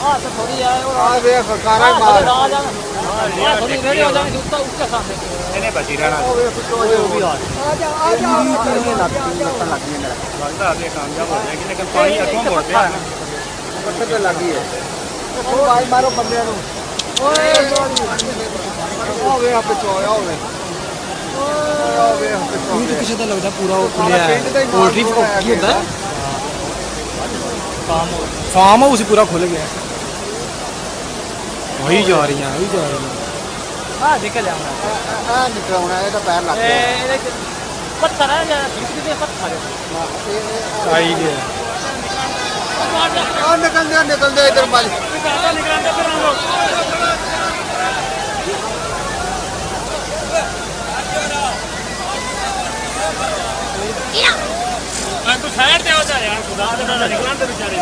हाँ तो थोड़ी है और वे सरकारा मार थोड़ी रेडी हो जाएगी उसके सामने इन्हें बची रहना वो भी आ लगता है कामयाब हो जाएगी लेकिन पानी अगों मोड़ते हैं पत्थर पे लगी है भाई मारो बंदे नु ओए वे आपे चोया होवे वे आपे चोया पीछे तो लगता पूरा वो खुलिया है पोल्ट्री की होता है फार्म हाउस पूरा खुल गया वही जा रही हैं वही जा रही हैं हाँ निकल जाऊंगा हां निकलना है तो पैर लग गया पत्थर है या किसी पत्थर है आई गया निकल दे इधर मालिक तू साइड ते हो जा यार खुदा दे निकलण दे बेचारे